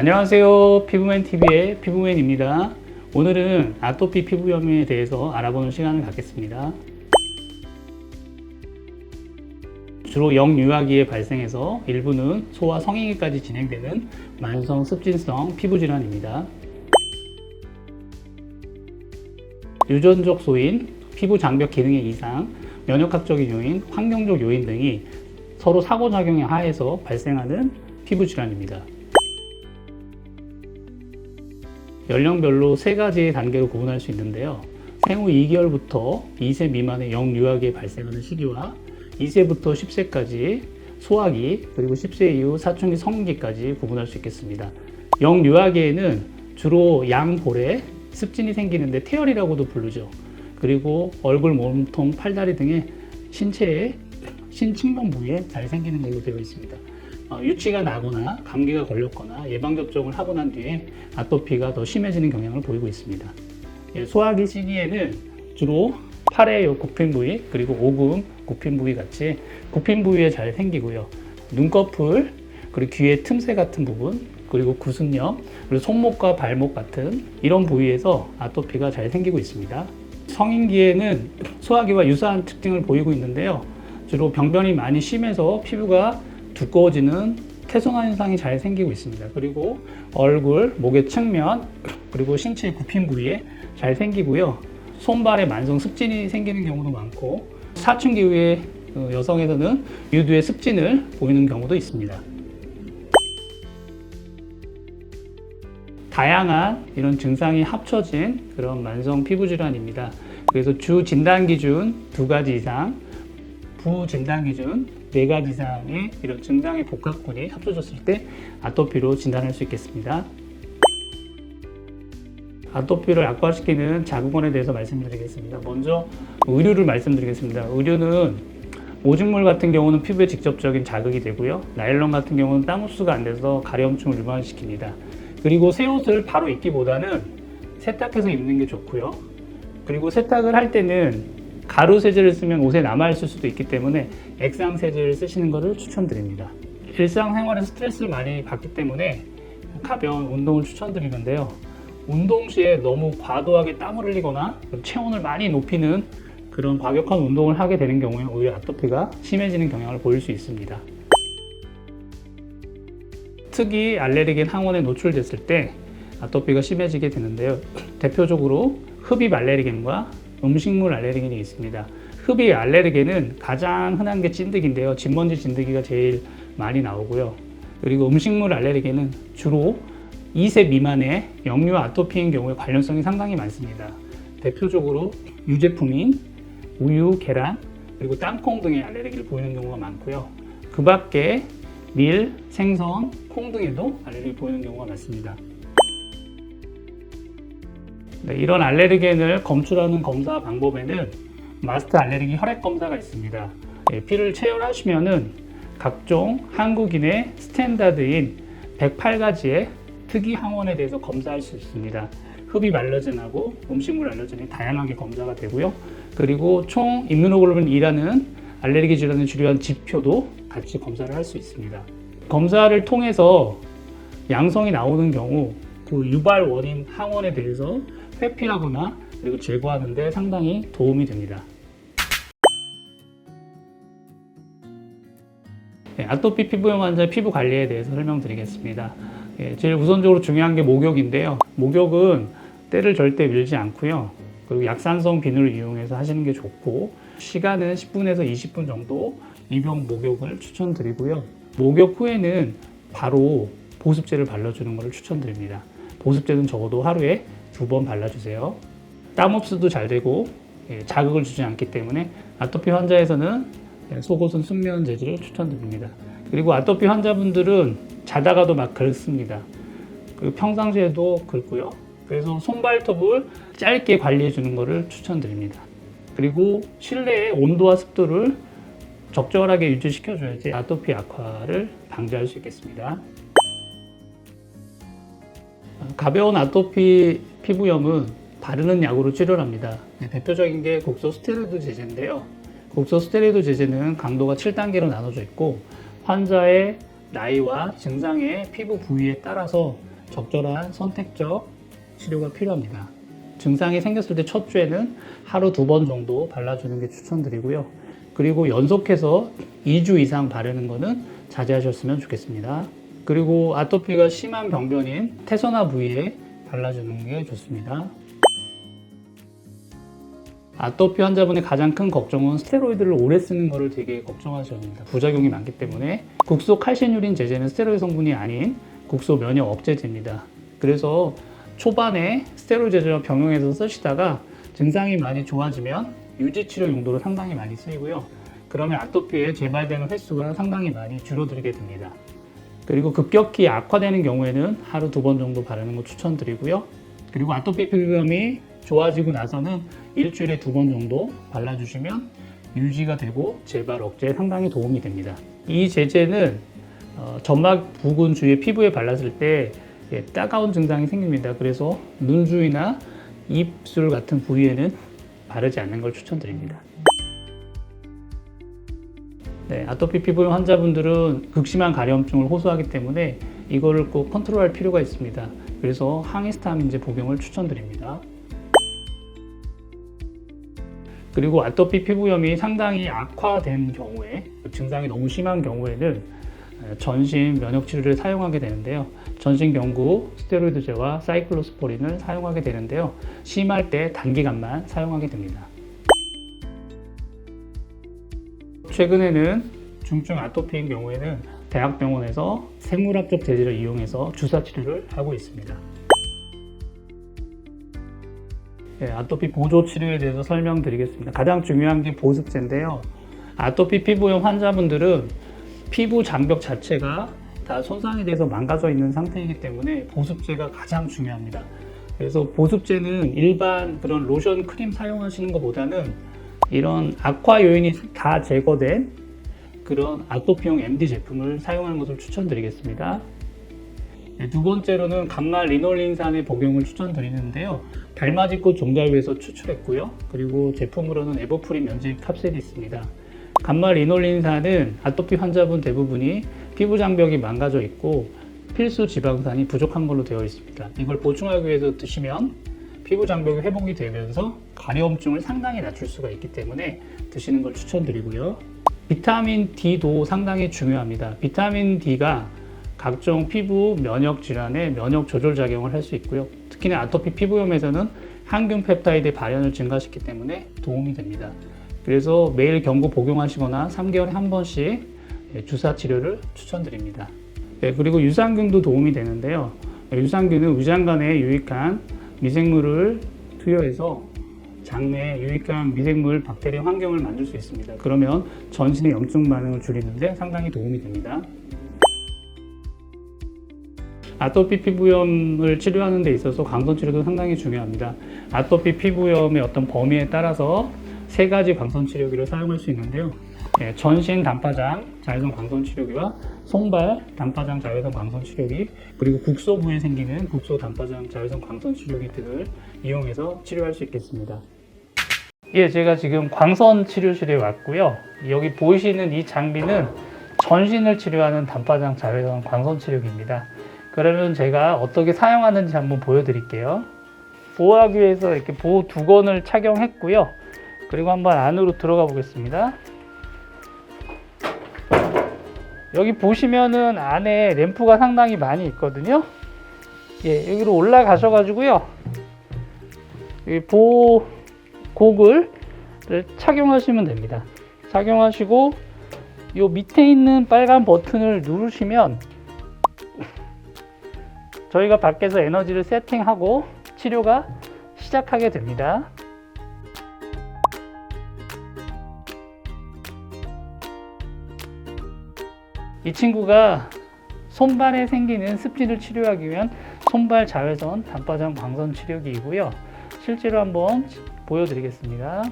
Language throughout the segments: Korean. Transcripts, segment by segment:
안녕하세요. 피부맨TV의 피부맨입니다. 오늘은 아토피 피부염에 대해서 알아보는 시간을 갖겠습니다. 주로 영유아기에 발생해서 일부는 소아 성인기까지 진행되는 만성 습진성 피부질환입니다. 유전적 소인, 피부 장벽 기능의 이상, 면역학적인 요인, 환경적 요인 등이 서로 상호작용에 하에서 발생하는 피부질환입니다. 연령별로 세 가지 단계로 구분할 수 있는데요. 생후 2개월부터 2세 미만의 영유아기에 발생하는 시기와 2세부터 10세까지 소아기, 그리고 10세 이후 사춘기 성인기까지 구분할 수 있겠습니다. 영유아기에는 주로 양볼에 습진이 생기는데 태열이라고도 부르죠. 그리고 얼굴, 몸통, 팔다리 등의 신체의 신측면 부위에 잘 생기는 걸로 되어 있습니다. 유치가 나거나 감기가 걸렸거나 예방접종을 하고 난 뒤에 아토피가 더 심해지는 경향을 보이고 있습니다. 소아기 시기에는 주로 팔의 굽힌 부위, 그리고 오금, 굽힌 부위 같이 굽힌 부위에 잘 생기고요. 눈꺼풀, 그리고 귀의 틈새 같은 부분, 그리고 구승염, 그리고 손목과 발목 같은 이런 부위에서 아토피가 잘 생기고 있습니다. 성인기에는 소아기와 유사한 특징을 보이고 있는데요. 주로 병변이 많이 심해서 피부가 두꺼워지는 태손화 현상이 잘 생기고 있습니다. 그리고 얼굴, 목의 측면, 그리고 신체의 굽힌 부위에 잘 생기고요. 손발에 만성 습진이 생기는 경우도 많고, 사춘기 이후에 여성에서는 유두의 습진을 보이는 경우도 있습니다. 다양한 이런 증상이 합쳐진 그런 만성 피부 질환입니다. 그래서 주 진단 기준 2가지 이상, 부 진단 기준 4가지 이상의 이런 증상의 복합군이 합쳐졌을 때 아토피로 진단할 수 있겠습니다. 아토피를 악화시키는 자극원에 대해서 말씀드리겠습니다. 먼저 의류를 말씀드리겠습니다. 의류는 오직물 같은 경우는 피부에 직접적인 자극이 되고요. 나일론 같은 경우는 땀 흡수가 안 돼서 가려움증을 유발시킵니다. 그리고 새 옷을 바로 입기보다는 세탁해서 입는 게 좋고요. 그리고 세탁을 할 때는 가루 세제를 쓰면 옷에 남아있을 수도 있기 때문에 액상 세제를 쓰시는 것을 추천드립니다. 일상생활에서 스트레스를 많이 받기 때문에 가벼운 운동을 추천드리는데요. 운동 시에 너무 과도하게 땀을 흘리거나 체온을 많이 높이는 그런 과격한 운동을 하게 되는 경우에 오히려 아토피가 심해지는 경향을 보일 수 있습니다. 특히 알레르긴 항원에 노출됐을 때 아토피가 심해지게 되는데요. 대표적으로 흡입 알레르겐과 음식물 알레르겐이 있습니다. 흡입 알레르겐은 가장 흔한 게 찐득인데요. 진먼지 진드기가 제일 많이 나오고요. 그리고 음식물 알레르겐은 주로 2세 미만의 영유 아토피인 경우에 관련성이 상당히 많습니다. 대표적으로 유제품인 우유, 계란, 그리고 땅콩 등의 알레르기를 보이는 경우가 많고요. 그 밖에 밀, 생선, 콩 등에도 알레르기 보이는 경우가 많습니다. 네, 이런 알레르겐을 검출하는 검사 방법에는 마스트 알레르기 혈액 검사가 있습니다. 피를 체열하시면은 각종 한국인의 스탠다드인 108가지의 특이 항원에 대해서 검사할 수 있습니다. 흡입 알러젠하고 음식물 알러젠이 다양하게 검사가 되고요. 그리고 총 임무노글로빈 E라는 알레르기 질환을 치료한 지표도 같이 검사를 할 수 있습니다. 검사를 통해서 양성이 나오는 경우 그 유발 원인 항원에 대해서 회피하거나 그리고 제거하는 데 상당히 도움이 됩니다. 아토피 피부염 환자의 피부 관리에 대해서 설명드리겠습니다. 제일 우선적으로 중요한 게 목욕인데요. 목욕은 때를 절대 밀지 않고요. 그리고 약산성 비누를 이용해서 하시는 게 좋고, 시간은 10분에서 20분 정도 입용 목욕을 추천드리고요. 목욕 후에는 바로 보습제를 발라주는 것을 추천드립니다. 보습제는 적어도 하루에 2번 발라주세요. 땀 흡수도 잘 되고 자극을 주지 않기 때문에 아토피 환자에서는 속옷은 순면 재질을 추천드립니다. 그리고 아토피 환자분들은 자다가도 막 긁습니다. 그리고 평상시에도 긁고요. 그래서 손발톱을 짧게 관리해 주는 것을 추천드립니다. 그리고 실내의 온도와 습도를 적절하게 유지시켜 줘야지 아토피 악화를 방지할 수 있겠습니다. 가벼운 아토피 피부염은 바르는 약으로 치료를 합니다. 대표적인 게 국소스테로이드 제제인데요. 국소스테로이드 제제는 강도가 7단계로 나눠져 있고, 환자의 나이와 증상의 피부 부위에 따라서 적절한 선택적 치료가 필요합니다. 증상이 생겼을 때 첫 주에는 하루 2번 정도 발라주는 게 추천드리고요. 그리고 연속해서 2주 이상 바르는 거는 자제하셨으면 좋겠습니다. 그리고 아토피가 심한 병변인 태서나 부위에 발라주는 게 좋습니다. 아토피 환자분의 가장 큰 걱정은 스테로이드를 오래 쓰는 것을 되게 걱정하셔야 합니다. 부작용이 많기 때문에 국소 칼시뉴린 제제는 스테로이드 성분이 아닌 국소 면역 억제제입니다. 그래서 초반에 스테로이드 제제와 병용해서 쓰시다가 증상이 많이 좋아지면 유지치료 용도로 상당히 많이 쓰이고요. 그러면 아토피에 재발되는 횟수가 상당히 많이 줄어들게 됩니다. 그리고 급격히 악화되는 경우에는 하루 2번 정도 바르는 거 추천드리고요. 그리고 아토피 피부염이 좋아지고 나서는 일주일에 2번 정도 발라주시면 유지가 되고 재발 억제에 상당히 도움이 됩니다. 이 제제는 점막 부근 주위에 피부에 발랐을 때 따가운 증상이 생깁니다. 그래서 눈 주위나 입술 같은 부위에는 바르지 않는 걸 추천드립니다. 네, 아토피 피부염 환자분들은 극심한 가려움증을 호소하기 때문에 이거를 꼭 컨트롤할 필요가 있습니다. 그래서 항히스타민제 복용을 추천드립니다. 그리고 아토피 피부염이 상당히 악화된 경우에, 증상이 너무 심한 경우에는 전신 면역 치료를 사용하게 되는데요. 전신 경구 스테로이드제와 사이클로스포린을 사용하게 되는데요. 심할 때 단기간만 사용하게 됩니다. 최근에는 중증 아토피인 경우에는 대학병원에서 생물학적 제제를 이용해서 주사 치료를 하고 있습니다. 네, 아토피 보조 치료에 대해서 설명드리겠습니다. 가장 중요한 게 보습제인데요. 아토피 피부염 환자분들은 피부 장벽 자체가 다 손상이 돼서 망가져 있는 상태이기 때문에 보습제가 가장 중요합니다. 그래서 보습제는 일반 그런 로션 크림 사용하시는 것보다는 이런 악화 요인이 다 제거된 그런 아토피용 MD 제품을 사용하는 것을 추천드리겠습니다. 네, 두 번째로는 감마 리놀린산의 복용을 추천드리는데요. 달맞이꽃 종자유에서 추출했고요. 그리고 제품으로는 에버프린 면직 캡슐이 있습니다. 감마 리놀린산은 아토피 환자분 대부분이 피부 장벽이 망가져 있고 필수 지방산이 부족한 걸로 되어 있습니다. 이걸 보충하기 위해서 드시면 피부 장벽이 회복이 되면서 가려움증을 상당히 낮출 수가 있기 때문에 드시는 걸 추천드리고요. 비타민 D도 상당히 중요합니다. 비타민 D가 각종 피부 면역 질환에 면역 조절 작용을 할 수 있고요. 특히나 아토피 피부염에서는 항균 펩타이드 발현을 증가시키기 때문에 도움이 됩니다. 그래서 매일 경구 복용하시거나 3개월에 한 번씩 주사 치료를 추천드립니다. 네, 그리고 유산균도 도움이 되는데요. 유산균은 위장관에 유익한 미생물을 투여해서 장내에 유익한 미생물 박테리아 환경을 만들 수 있습니다. 그러면 전신의 염증 반응을 줄이는데 상당히 도움이 됩니다. 아토피 피부염을 치료하는 데 있어서 광선 치료도 상당히 중요합니다. 아토피 피부염의 어떤 범위에 따라서 3가지 광선 치료기를 사용할 수 있는데요. 전신 단파장 자외선 광선 치료기와 손발 단파장 자외선 광선 치료기, 그리고 국소 부위에 생기는 국소 단파장 자외선 광선 치료기 등을 이용해서 치료할 수 있겠습니다. 예, 제가 지금 광선 치료실에 왔고요. 여기 보이시는 이 장비는 전신을 치료하는 단파장 자외선 광선 치료기입니다. 그러면 제가 어떻게 사용하는지 한번 보여드릴게요. 보호하기 위해서 이렇게 보호 두건을 착용했고요. 그리고 한번 안으로 들어가 보겠습니다. 여기 보시면은 안에 램프가 상당히 많이 있거든요. 예, 여기로 올라가셔가지고요. 이 보호 고글을 착용하시면 됩니다. 착용하시고 요 밑에 있는 빨간 버튼을 누르시면 저희가 밖에서 에너지를 세팅하고 치료가 시작하게 됩니다. 이 친구가 손발에 생기는 습진을 치료하기 위한 손발 자외선 단파장 광선 치료기이고요. 실제로 한번 보여드리겠습니다.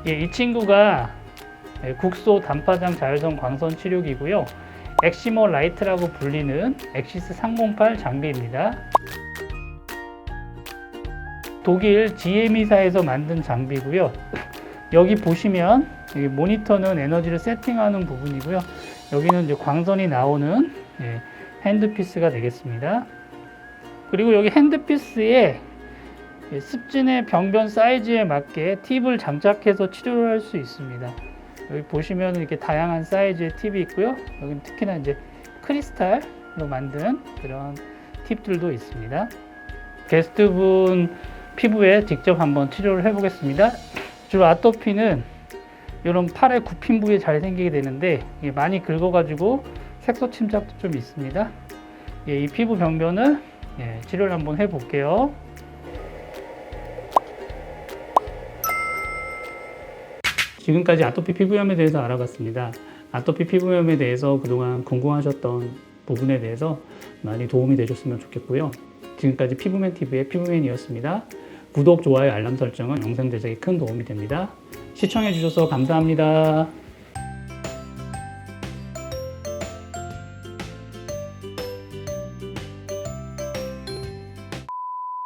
이 친구가 국소 단파장 자외선 광선 치료기고요. 엑시머 라이트라고 불리는 엑시스 308 장비입니다. 독일 GME사에서 만든 장비고요. 여기 보시면 여기 모니터는 에너지를 세팅하는 부분이고요. 여기는 이제 광선이 나오는 핸드피스가 되겠습니다. 그리고 여기 핸드피스에 습진의 병변 사이즈에 맞게 팁을 장착해서 치료를 할 수 있습니다. 여기 보시면 이렇게 다양한 사이즈의 팁이 있고요. 여기는 특히나 이제 크리스탈로 만든 그런 팁들도 있습니다. 게스트분 피부에 직접 한번 치료를 해보겠습니다. 주로 아토피는 이런 팔의 굽힌 부위에 잘 생기게 되는데 많이 긁어가지고 색소 침착도 좀 있습니다. 이 피부 병변을 치료를 한번 해볼게요. 지금까지 아토피 피부염에 대해서 알아봤습니다. 아토피 피부염에 대해서 그동안 궁금하셨던 부분에 대해서 많이 도움이 되셨으면 좋겠고요. 지금까지 피부맨TV의 피부맨이었습니다. 구독, 좋아요, 알람 설정은 영상 제작에 큰 도움이 됩니다. 시청해주셔서 감사합니다.